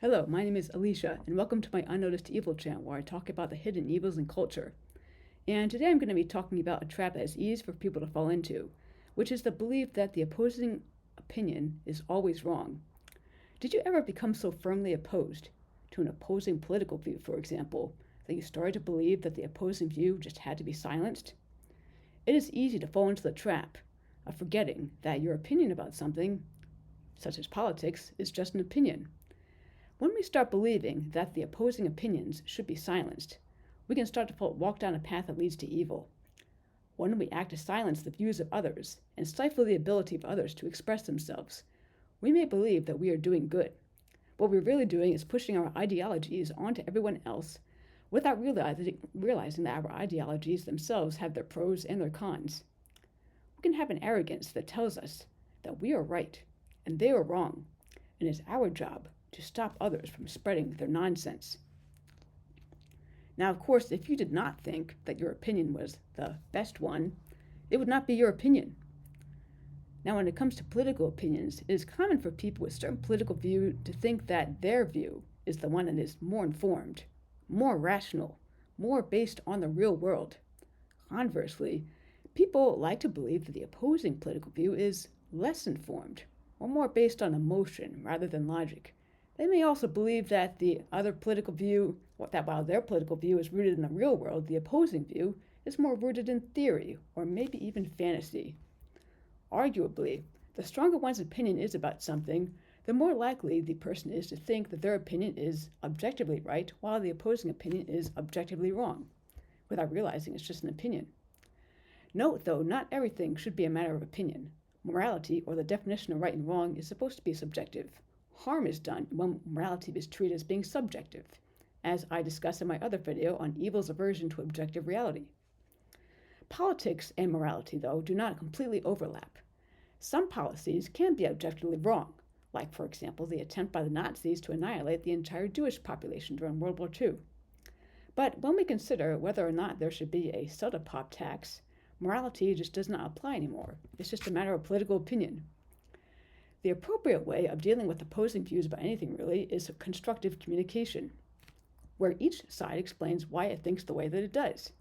Hello, my name is Alicia, and welcome to my Unnoticed Evil channel where I talk about the hidden evils in culture. And today I'm going to be talking about a trap that is easy for people to fall into, which is the belief that the opposing opinion is always wrong. Did you ever become so firmly opposed to an opposing political view, for example, that you started to believe that the opposing view just had to be silenced? It is easy to fall into the trap of forgetting that your opinion about something, such as politics, is just an opinion. When we start believing that the opposing opinions should be silenced, we can start to walk down a path that leads to evil. When we act to silence the views of others and stifle the ability of others to express themselves, we may believe that we are doing good. What we're really doing is pushing our ideologies onto everyone else without realizing that our ideologies themselves have their pros and their cons. We can have an arrogance that tells us that we are right and they are wrong, and it's our job to stop others from spreading their nonsense. Now, of course, if you did not think that your opinion was the best one, it would not be your opinion. Now, when it comes to political opinions, it is common for people with certain political view to think that their view is the one that is more informed, more rational, more based on the real world. Conversely, people like to believe that the opposing political view is less informed, or more based on emotion rather than logic. They may also believe that the other political view, that while their political view is rooted in the real world, the opposing view is more rooted in theory or maybe even fantasy. Arguably, the stronger one's opinion is about something, the more likely the person is to think that their opinion is objectively right while the opposing opinion is objectively wrong, without realizing it's just an opinion. Note, though, not everything should be a matter of opinion. Morality, or the definition of right and wrong, is supposed to be subjective. Harm is done when morality is treated as being subjective, as I discuss in my other video on evil's aversion to objective reality. Politics and morality, though, do not completely overlap. Some policies can be objectively wrong, like, for example, the attempt by the Nazis to annihilate the entire Jewish population during World War II. But when we consider whether or not there should be a soda pop tax, morality just does not apply anymore. It's just a matter of political opinion. The appropriate way of dealing with opposing views about anything really is constructive communication, where each side explains why it thinks the way that it does.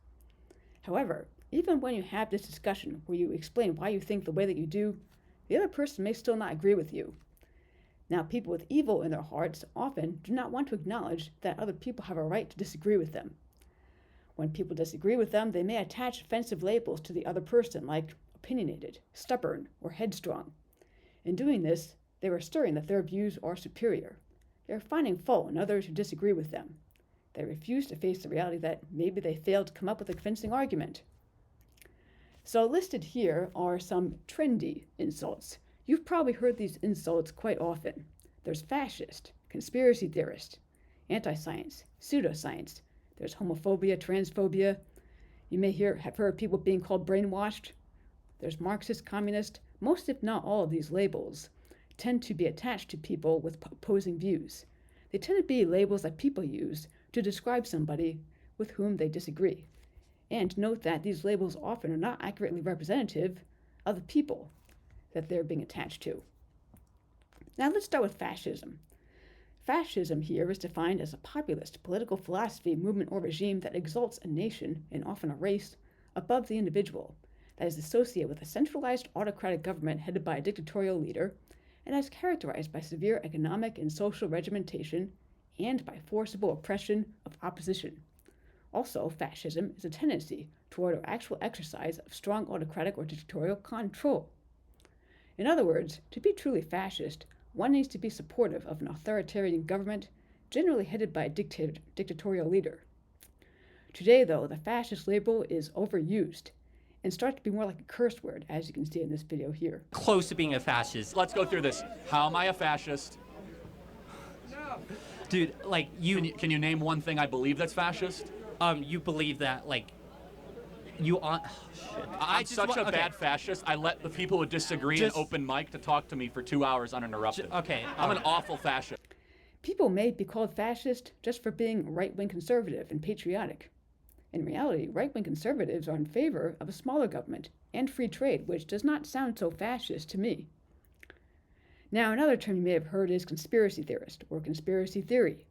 However, even when you have this discussion where you explain why you think the way that you do, the other person may still not agree with you. Now, people with evil in their hearts often do not want to acknowledge that other people have a right to disagree with them. When people disagree with them, they may attach offensive labels to the other person, like opinionated, stubborn, or headstrong. In doing this, they are asserting that their views are superior. They are finding fault in others who disagree with them. They refuse to face the reality that maybe they failed to come up with a convincing argument. So listed here are some trendy insults. You've probably heard these insults quite often. There's fascist, conspiracy theorist, anti-science, pseudoscience. There's homophobia, transphobia. You may have heard people being called brainwashed. There's Marxist, communist. Most, if not all, of these labels tend to be attached to people with opposing views. They tend to be labels that people use to describe somebody with whom they disagree. And note that these labels often are not accurately representative of the people that they're being attached to. Now let's start with fascism. Fascism here is defined as a populist political philosophy, movement, or regime that exalts a nation, and often a race, above the individual, that is associated with a centralized autocratic government headed by a dictatorial leader, and is characterized by severe economic and social regimentation and by forcible oppression of opposition. Also, fascism is a tendency toward or actual exercise of strong autocratic or dictatorial control. In other words, to be truly fascist, one needs to be supportive of an authoritarian government, generally headed by a dictatorial leader. Today, though, the fascist label is overused and starts to be more like a curse word, as you can see in this video here. Close to being a fascist. Let's go through this. How am I a fascist? Dude, like, Can you name one thing I believe that's fascist? you believe that, like, you on... Oh, shit. I'm such a bad fascist. I let the people who disagree in Just- open mic to talk to me for 2 hours uninterrupted. Okay. I'm an awful fascist. People may be called fascist just for being right-wing conservative and patriotic. In reality, right-wing conservatives are in favor of a smaller government and free trade, which does not sound so fascist to me. Now, another term you may have heard is conspiracy theorist or conspiracy theory.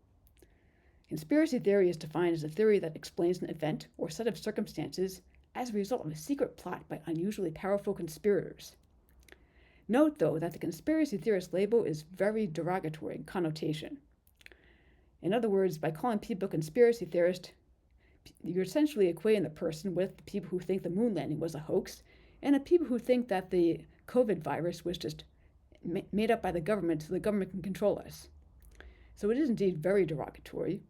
Conspiracy theory is defined as a theory that explains an event or set of circumstances as a result of a secret plot by unusually powerful conspirators. Note, though, that the conspiracy theorist label is very derogatory in connotation. In other words, by calling people conspiracy theorist, you're essentially equating the person with the people who think the moon landing was a hoax and the people who think that the COVID virus was just made up by the government so the government can control us. So it is indeed very derogatory,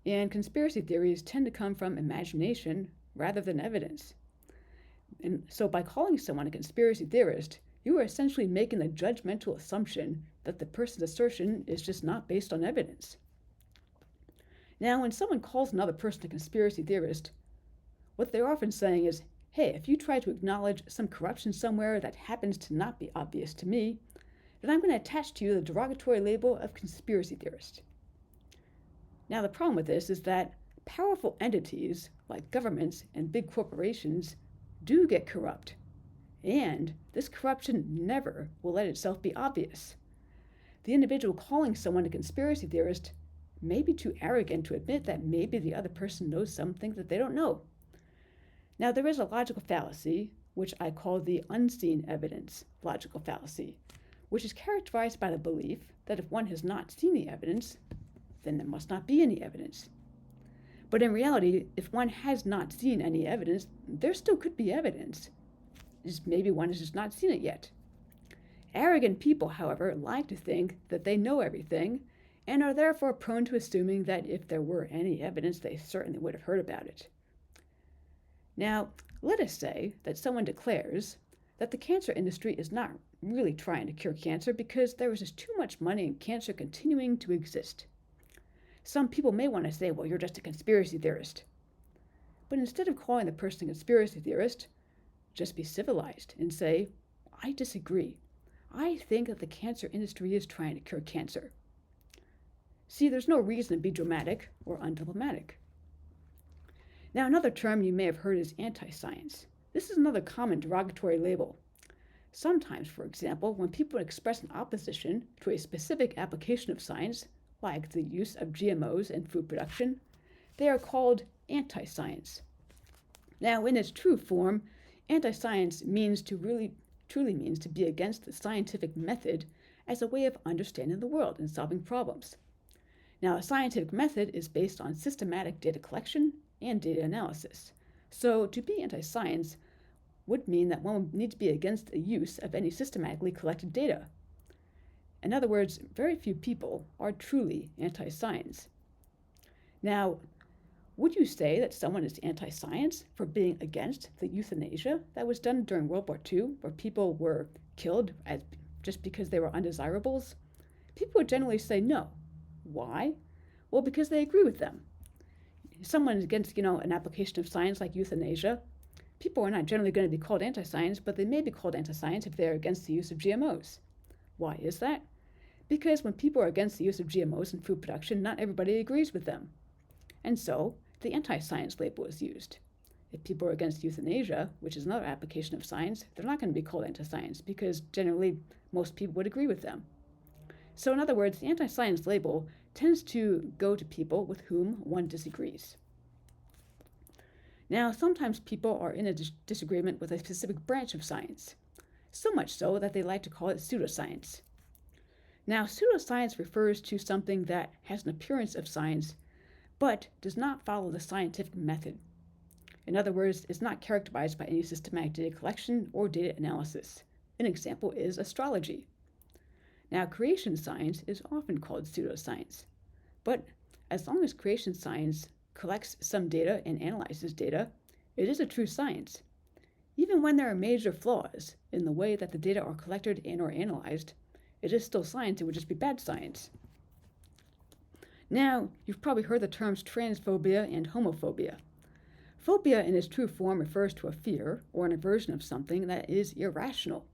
and conspiracy theories tend to come from imagination rather than evidence. And so by calling someone a conspiracy theorist, you are essentially making the judgmental assumption that the person's assertion is just not based on evidence. Now, when someone calls another person a conspiracy theorist, what they're often saying is, hey, if you try to acknowledge some corruption somewhere that happens to not be obvious to me, then I'm going to attach to you the derogatory label of conspiracy theorist. Now, the problem with this is that powerful entities like governments and big corporations do get corrupt, and this corruption never will let itself be obvious. The individual calling someone a conspiracy theorist may be too arrogant to admit that maybe the other person knows something that they don't know. Now, there is a logical fallacy, which I call the unseen evidence logical fallacy, which is characterized by the belief that if one has not seen the evidence, then there must not be any evidence. But in reality, if one has not seen any evidence, there still could be evidence. Just maybe one has just not seen it yet. Arrogant people, however, like to think that they know everything and are therefore prone to assuming that if there were any evidence, they certainly would have heard about it. Now, let us say that someone declares that the cancer industry is not really trying to cure cancer because there is just too much money in cancer continuing to exist. Some people may want to say, well, you're just a conspiracy theorist. But instead of calling the person a conspiracy theorist, just be civilized and say, I disagree. I think that the cancer industry is trying to cure cancer. See, there's no reason to be dramatic or undiplomatic. Now, another term you may have heard is anti-science. This is another common derogatory label. Sometimes, for example, when people express an opposition to a specific application of science, like the use of GMOs in food production, they are called anti-science. Now, in its true form, anti-science truly means to be against the scientific method as a way of understanding the world and solving problems. Now, a scientific method is based on systematic data collection and data analysis. So to be anti-science would mean that one would need to be against the use of any systematically collected data. In other words, very few people are truly anti-science. Now, would you say that someone is anti-science for being against the euthanasia that was done during World War II, where people were killed just because they were undesirables? People would generally say no. Why? Well, because they agree with them. If someone is against, an application of science like euthanasia, people are not generally going to be called anti-science, but they may be called anti-science if they're against the use of GMOs. Why is that? Because when people are against the use of GMOs in food production, not everybody agrees with them. And so, the anti-science label is used. If people are against euthanasia, which is another application of science, they're not going to be called anti-science because generally most people would agree with them. So in other words, the anti-science label tends to go to people with whom one disagrees. Now, sometimes people are in a disagreement with a specific branch of science, so much so that they like to call it pseudoscience. Now, pseudoscience refers to something that has an appearance of science, but does not follow the scientific method. In other words, it's not characterized by any systematic data collection or data analysis. An example is astrology. Now, creation science is often called pseudoscience, but as long as creation science collects some data and analyzes data, it is a true science. Even when there are major flaws in the way that the data are collected and or analyzed, it is still science, it would just be bad science. Now, you've probably heard the terms transphobia and homophobia. Phobia in its true form refers to a fear or an aversion of something that is irrational,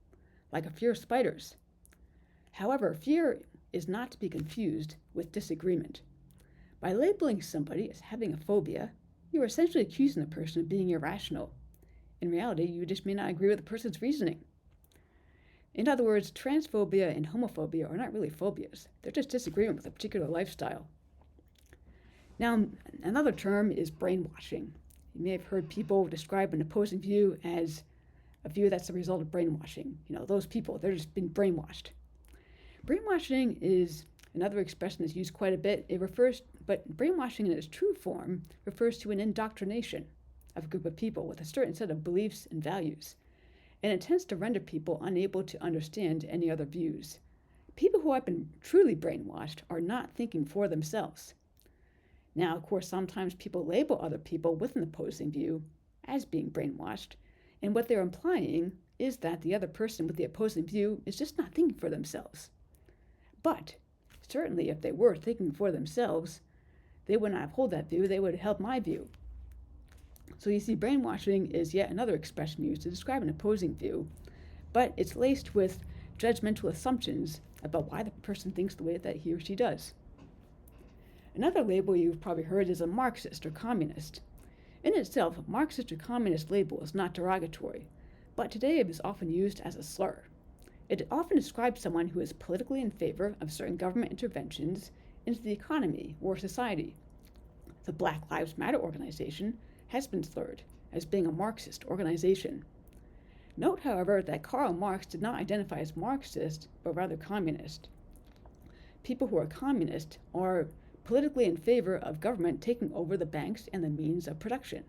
like a fear of spiders. However, fear is not to be confused with disagreement. By labeling somebody as having a phobia, you are essentially accusing the person of being irrational. In reality, you just may not agree with the person's reasoning. In other words, transphobia and homophobia are not really phobias. They're just disagreement with a particular lifestyle. Now, another term is brainwashing. You may have heard people describe an opposing view as a view that's the result of brainwashing. Those people, they're just been brainwashed. Brainwashing is another expression that's used quite a bit. But brainwashing in its true form refers to an indoctrination of a group of people with a certain set of beliefs and values, and it tends to render people unable to understand any other views. People who have been truly brainwashed are not thinking for themselves. Now, of course, sometimes people label other people with an opposing view as being brainwashed, and what they're implying is that the other person with the opposing view is just not thinking for themselves. But certainly if they were thinking for themselves, they would not hold that view, they would have held my view. So you see, brainwashing is yet another expression used to describe an opposing view, but it's laced with judgmental assumptions about why the person thinks the way that he or she does. Another label you've probably heard is a Marxist or communist. In itself, Marxist or communist label is not derogatory, but today it is often used as a slur. It often describes someone who is politically in favor of certain government interventions into the economy or society. The Black Lives Matter organization has been slurred as being a Marxist organization. Note, however, that Karl Marx did not identify as Marxist, but rather communist. People who are communist are politically in favor of government taking over the banks and the means of production.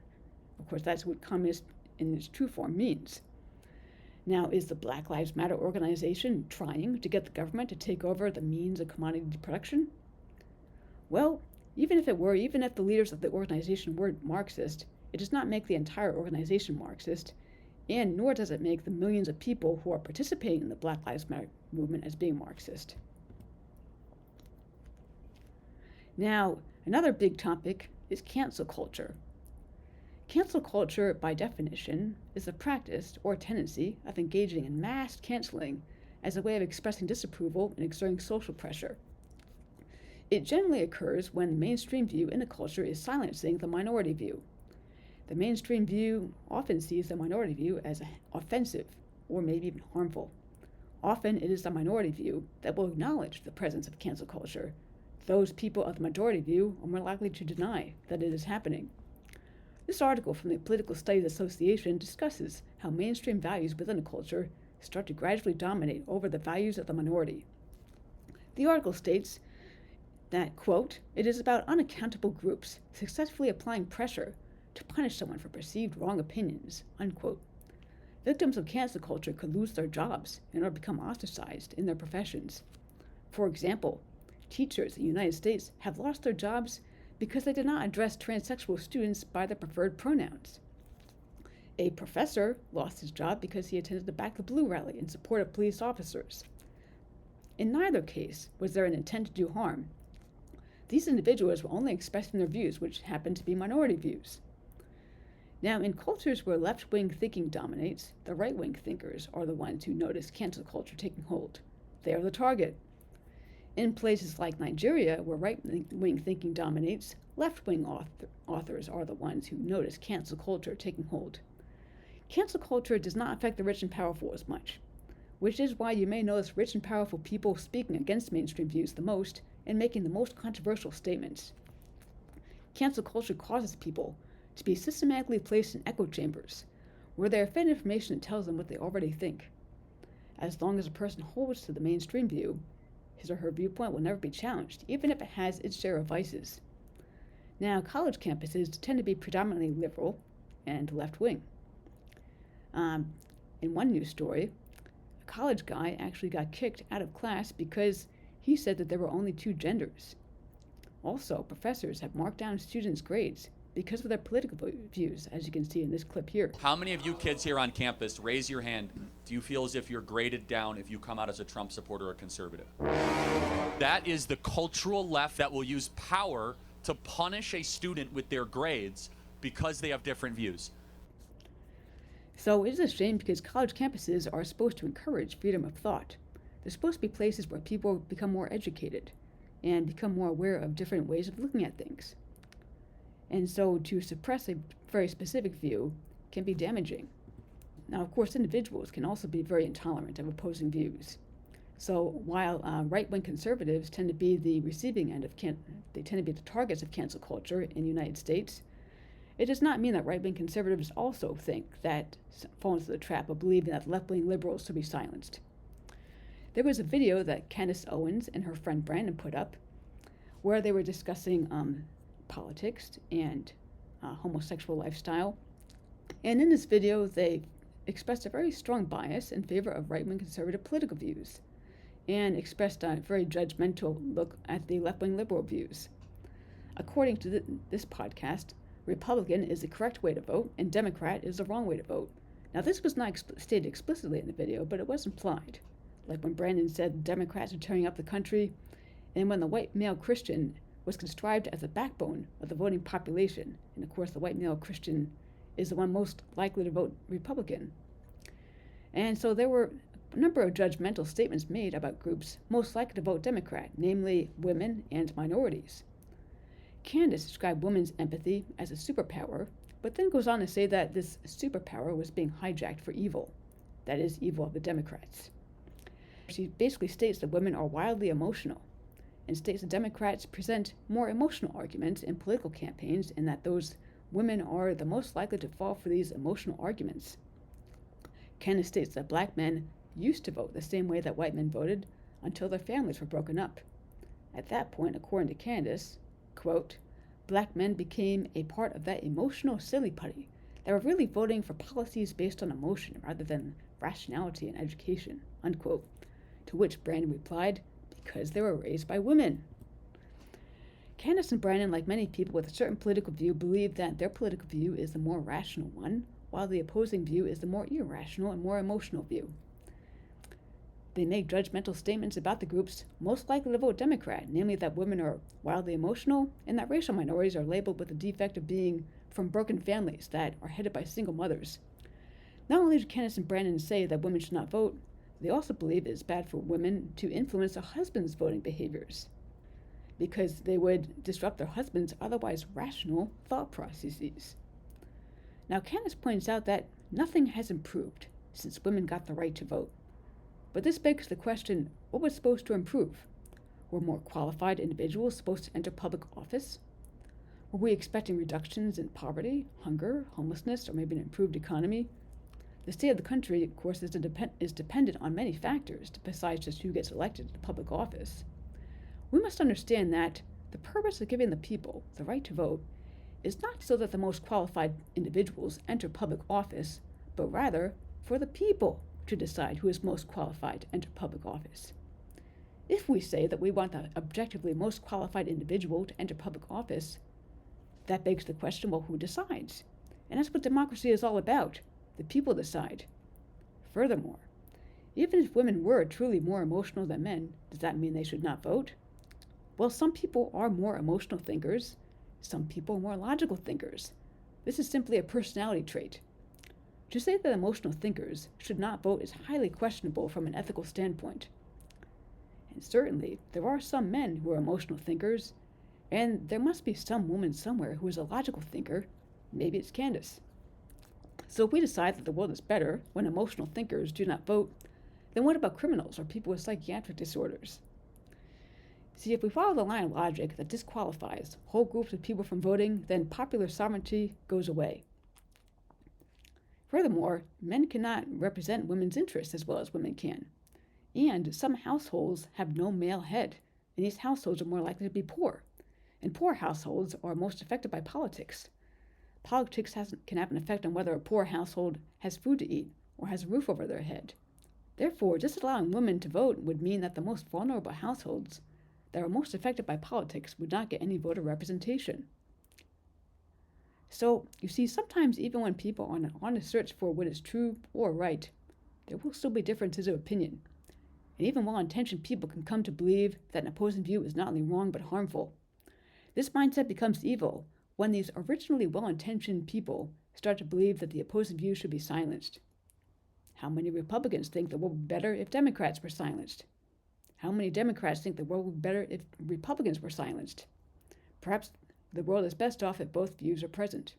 Of course, that's what communist in its true form means. Now, is the Black Lives Matter organization trying to get the government to take over the means of commodity production? Well, even if the leaders of the organization were Marxist, it does not make the entire organization Marxist, and nor does it make the millions of people who are participating in the Black Lives Matter movement as being Marxist. Now, another big topic is cancel culture. Cancel culture, by definition, is the practice or tendency of engaging in mass canceling as a way of expressing disapproval and exerting social pressure. It generally occurs when the mainstream view in a culture is silencing the minority view. The mainstream view often sees the minority view as offensive or maybe even harmful. Often it is the minority view that will acknowledge the presence of cancel culture. Those people of the majority view are more likely to deny that it is happening. This article from the Political Studies Association discusses how mainstream values within a culture start to gradually dominate over the values of the minority. The article states that, quote, "It is about unaccountable groups successfully applying pressure to punish someone for perceived wrong opinions," unquote. Victims of cancel culture could lose their jobs and or become ostracized in their professions. For example, teachers in the United States have lost their jobs because they did not address transsexual students by their preferred pronouns. A professor lost his job because he attended the Back the Blue rally in support of police officers. In neither case was there an intent to do harm. These individuals were only expressing their views, which happened to be minority views. Now, in cultures where left-wing thinking dominates, the right-wing thinkers are the ones who notice cancel culture taking hold. They are the target. In places like Nigeria, where right-wing thinking dominates, left-wing authors are the ones who notice cancel culture taking hold. Cancel culture does not affect the rich and powerful as much, which is why you may notice rich and powerful people speaking against mainstream views the most and making the most controversial statements. Cancel culture causes people to be systematically placed in echo chambers, where they are fed information that tells them what they already think. As long as a person holds to the mainstream view, his or her viewpoint will never be challenged, even if it has its share of vices. Now, college campuses tend to be predominantly liberal and left-wing. In one news story, a college guy actually got kicked out of class because he said that there were only two genders. Also, professors have marked down students' grades because of their political views, as you can see in this clip here. How many of you kids here on campus, raise your hand, do you feel as if you're graded down if you come out as a Trump supporter or conservative? That is the cultural left that will use power to punish a student with their grades because they have different views. So it is a shame because college campuses are supposed to encourage freedom of thought. They're supposed to be places where people become more educated and become more aware of different ways of looking at things. And so to suppress a very specific view can be damaging. Now, of course, individuals can also be very intolerant of opposing views. So while right-wing conservatives tend to be the receiving end of they tend to be the targets of cancel culture in the United States, it does not mean that right-wing conservatives also think that fall into the trap of believing that left-wing liberals should be silenced. There was a video that Candace Owens and her friend Brandon put up where they were discussing politics and homosexual lifestyle. And in this video, they expressed a very strong bias in favor of right-wing conservative political views and expressed a very judgmental look at the left-wing liberal views. According to this podcast, Republican is the correct way to vote and Democrat is the wrong way to vote. Now, this was not stated explicitly in the video, but it was implied. Like when Brandon said Democrats are tearing up the country, and when the white male Christian was described as the backbone of the voting population, and of course the white male Christian is the one most likely to vote Republican. And so there were a number of judgmental statements made about groups most likely to vote Democrat, namely women and minorities. Candace described women's empathy as a superpower, but then goes on to say that this superpower was being hijacked for evil, that is, evil of the Democrats. She basically states that women are wildly emotional, and states that Democrats present more emotional arguments in political campaigns and that those women are the most likely to fall for these emotional arguments. Candace states that black men used to vote the same way that white men voted until their families were broken up. At that point, according to Candace, quote, black men became a part of that emotional silly putty. They were really voting for policies based on emotion rather than rationality and education, unquote. To which Brandon replied, because they were raised by women. Candace and Brandon, like many people with a certain political view, believe that their political view is the more rational one, while the opposing view is the more irrational and more emotional view. They make judgmental statements about the groups most likely to vote Democrat, namely that women are wildly emotional and that racial minorities are labeled with the defect of being from broken families that are headed by single mothers. Not only do Candace and Brandon say that women should not vote, they also believe it is bad for women to influence their husbands' voting behaviors because they would disrupt their husbands' otherwise rational thought processes. Now, Candace points out that nothing has improved since women got the right to vote. But this begs the question, what was supposed to improve? Were more qualified individuals supposed to enter public office? Were we expecting reductions in poverty, hunger, homelessness, or maybe an improved economy? The state of the country, of course, is dependent on many factors besides just who gets elected to public office. We must understand that the purpose of giving the people the right to vote is not so that the most qualified individuals enter public office, but rather for the people to decide who is most qualified to enter public office. If we say that we want the objectively most qualified individual to enter public office, that begs the question, well, who decides? And that's what democracy is all about. The people decide. Furthermore, even if women were truly more emotional than men, does that mean they should not vote? Well, some people are more emotional thinkers. Some people are more logical thinkers. This is simply a personality trait. To say that emotional thinkers should not vote is highly questionable from an ethical standpoint. And certainly, there are some men who are emotional thinkers, and there must be some woman somewhere who is a logical thinker. Maybe it's Candace. So if we decide that the world is better when emotional thinkers do not vote, then what about criminals or people with psychiatric disorders? See, if we follow the line of logic that disqualifies whole groups of people from voting, then popular sovereignty goes away. Furthermore, men cannot represent women's interests as well as women can. And some households have no male head, and these households are more likely to be poor. And poor households are most affected by politics. Politics can have an effect on whether a poor household has food to eat or has a roof over their head. Therefore, just allowing women to vote would mean that the most vulnerable households that are most affected by politics would not get any voter representation. So, you see, sometimes even when people are on a search for what is true or right, there will still be differences of opinion. And even well-intentioned people can come to believe that an opposing view is not only wrong but harmful. This mindset becomes evil when these originally well-intentioned people start to believe that the opposing view should be silenced. How many Republicans think the world would be better if Democrats were silenced? How many Democrats think the world would be better if Republicans were silenced? Perhaps the world is best off if both views are present.